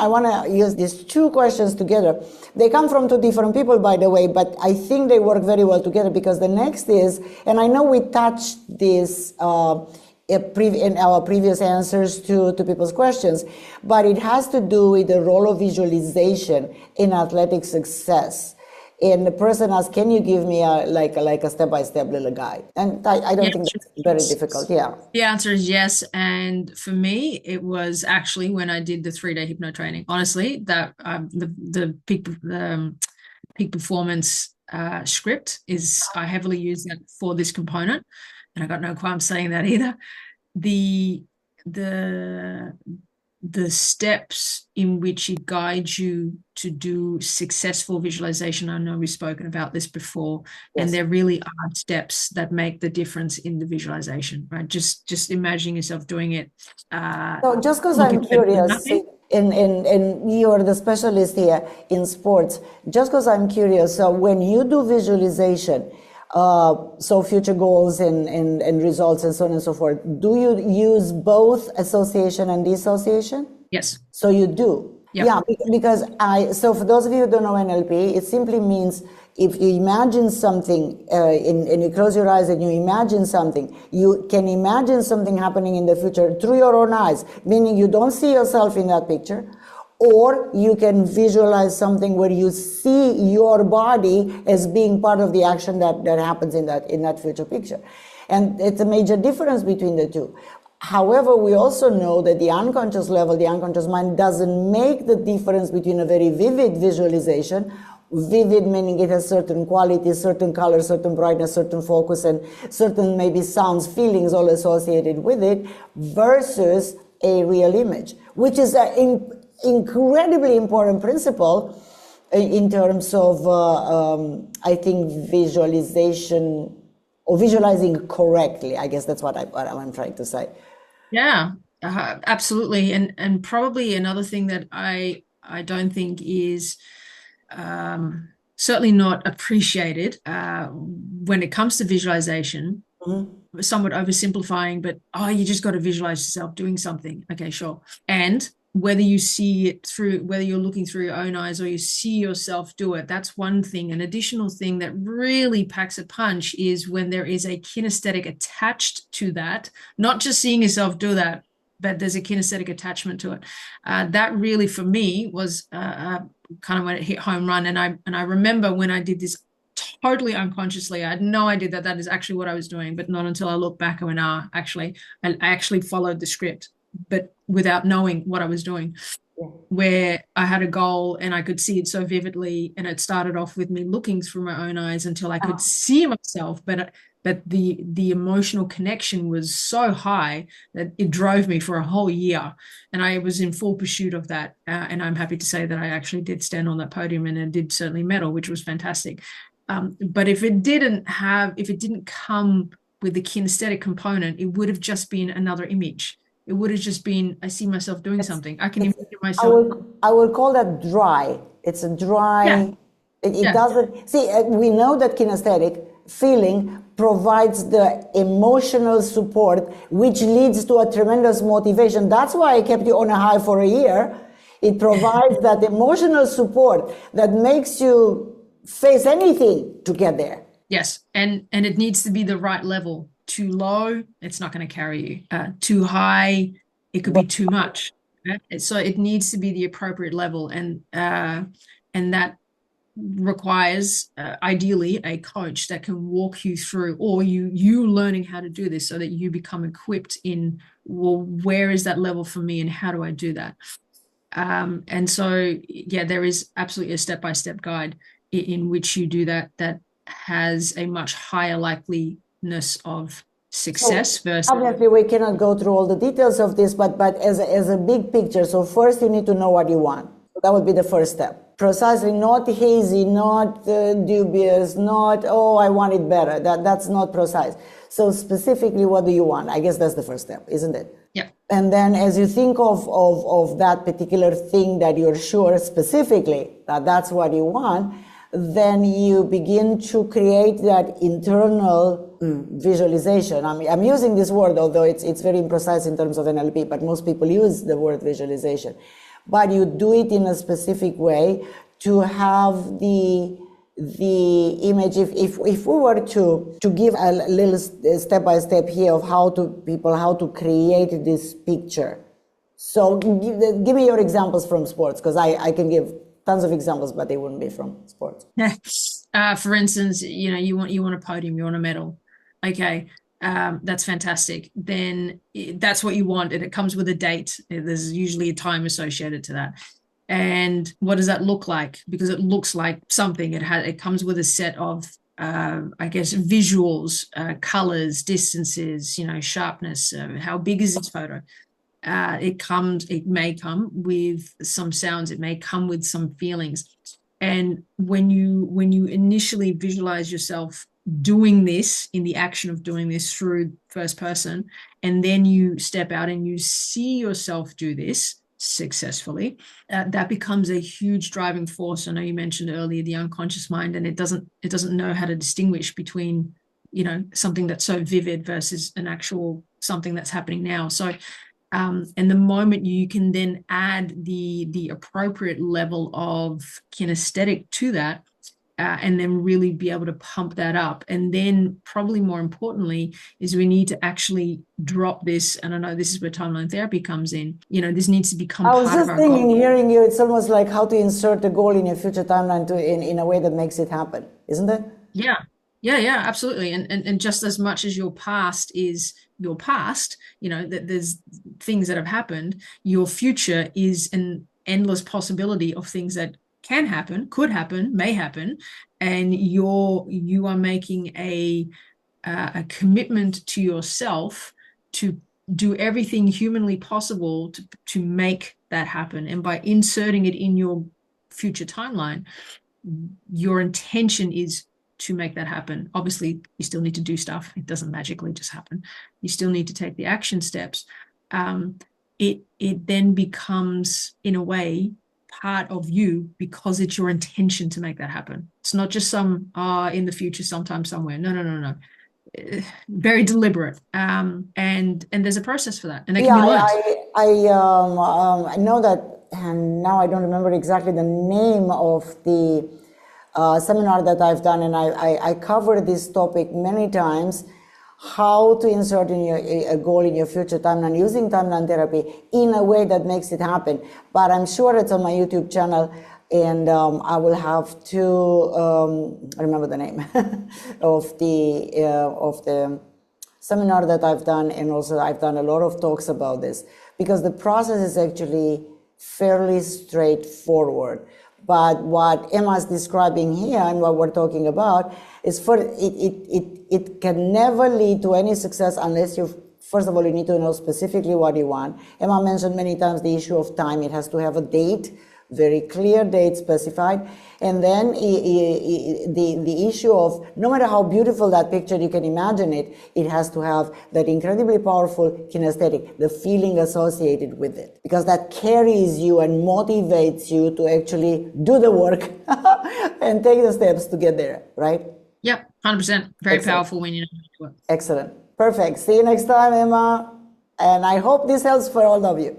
I want to use these two questions together. They come from two different people, by the way, but I think they work very well together, because the next is, and I know we touched this in our previous answers to people's questions, but it has to do with the role of visualization in athletic success. And the person asked, can you give me a step-by-step little guide? And I don't think that's very difficult. Yeah. The answer is yes. And for me, it was actually when I did the 3-day hypno training. Honestly, that the peak performance script is, I heavily use that for this component. And I got no qualms saying that either. The steps in which it guides you to do successful visualization. I know we've spoken about this before, yes. And there really are steps that make the difference in the visualization, right? Just imagining yourself doing it. So just because I'm curious, and you're the specialist here in sports, just because I'm curious, so when you do visualization, so future goals and results and so on and so forth, do you use both association and dissociation? Yes. So you do? Yep. Yeah, because so for those of you who don't know NLP, it simply means if you imagine something and you close your eyes and you imagine something, you can imagine something happening in the future through your own eyes, meaning you don't see yourself in that picture. Or you can visualize something where you see your body as being part of the action that happens in that future picture. And it's a major difference between the two. However, we also know that the unconscious level, the unconscious mind, doesn't make the difference between a very vivid visualization, vivid meaning it has certain qualities, certain colors, certain brightness, certain focus, and certain maybe sounds, feelings all associated with it, versus a real image, which is incredibly important principle in terms of, I think, visualization or visualizing correctly. I guess that's what I'm trying to say. Yeah, absolutely. And probably another thing that I don't think is certainly not appreciated when it comes to visualization, somewhat oversimplifying, but, you just got to visualize yourself doing something. Okay, sure. And whether you see it through, whether you're looking through your own eyes or you see yourself do it, that's one thing. An additional thing that really packs a punch is when there is a kinesthetic attached to that, not just seeing yourself do that, but there's a kinesthetic attachment to it. That really, for me, was kind of when it hit home run. And I remember when I did this totally unconsciously, I had no idea that is actually what I was doing, but not until I looked back and went, I actually followed the script, but without knowing what I was doing. Yeah. Where I had a goal and I could see it so vividly, and it started off with me looking through my own eyes until I could see myself, but the emotional connection was so high that it drove me for a whole year, and I was in full pursuit of that, and I'm happy to say that I actually did stand on that podium, and I did certainly medal, which was fantastic. But if it didn't come with the kinesthetic component, it would have just been another image. It would have just been, I see myself doing something. I can imagine myself. I will call that dry. It's a dry. Yeah. It doesn't. See, we know that kinesthetic feeling provides the emotional support, which leads to a tremendous motivation. That's why I kept you on a high for a year. It provides that emotional support that makes you face anything to get there. Yes, and it needs to be the right level. Too low, it's not going to carry you. Too high, it could be too much. Right? So it needs to be the appropriate level, and that requires ideally a coach that can walk you through, or you learning how to do this so that you become equipped in, well, where is that level for me and how do I do that? And so, yeah, there is absolutely a step-by-step guide in which you do that has a much higher likeliness of success versus. Obviously, we cannot go through all the details of this, but as a big picture. So first, you need to know what you want. That would be the first step. Precisely, not hazy, not dubious, not, I want it better. That's not precise. So specifically, what do you want? I guess that's the first step, isn't it? Yeah. And then as you think of that particular thing that you're sure specifically that's what you want, then you begin to create that internal visualization. I'm using this word, although it's very imprecise in terms of NLP, but most people use the word visualization. but you do it in a specific way to have the image. If we were to give a little step by step here of how to create this picture. So give me your examples from sports, because I can give tons of examples, but they wouldn't be from sports. For instance, you want a podium, you want a medal. Okay, that's fantastic. Then that's what you want, and it comes with a date. There's usually a time associated to that. And what does that look like? Because it looks like something. It comes with a set of I guess visuals, colors, distances, sharpness. How big is this photo? It may come with some sounds, it may come with some feelings. And when you initially visualize yourself doing this, in the action of doing this through first person, and then you step out and you see yourself do this successfully, that becomes a huge driving force. I know you mentioned earlier the unconscious mind, and it doesn't know how to distinguish between something that's so vivid versus an actual something that's happening now. So and the moment you can then add the appropriate level of kinesthetic to that, and then really be able to pump that up. And then probably more importantly is we need to actually drop this. And I know this is where timeline therapy comes in. This needs to become part of our goal. I was just thinking, hearing you, it's almost like how to insert a goal in your future timeline in a way that makes it happen, isn't it? Yeah, absolutely. And just as much as your past is your past, that there's things that have happened, your future is an endless possibility of things that can happen, could happen, may happen, and you are making a commitment to yourself to do everything humanly possible to make that happen. And by inserting it in your future timeline, your intention is to make that happen. Obviously, you still need to do stuff. It doesn't magically just happen. You still need to take the action steps. It then becomes, in a way, part of you because it's your intention to make that happen. It's not just some in the future, sometime, somewhere. No. Very deliberate. And there's a process for that, and it can be learned. I know that, and now I don't remember exactly the name of the seminar that I've done, and I covered this topic many times, how to insert a goal in your future timeline using timeline therapy in a way that makes it happen. But I'm sure it's on my YouTube channel, and I will have to remember the name of the seminar that I've done, and also I've done a lot of talks about this, because the process is actually fairly straightforward. But what Emma's describing here and what we're talking about is it can never lead to any success unless first of all, you need to know specifically what you want. Emma mentioned many times the issue of time. It has to have a date, very clear date specified. And then the issue of, no matter how beautiful that picture you can imagine it, it has to have that incredibly powerful kinesthetic, the feeling associated with it, because that carries you and motivates you to actually do the work and take the steps to get there, right? Yep, 100%. Very powerful when you know how to do it. Excellent. Perfect. See you next time, Emma. And I hope this helps for all of you.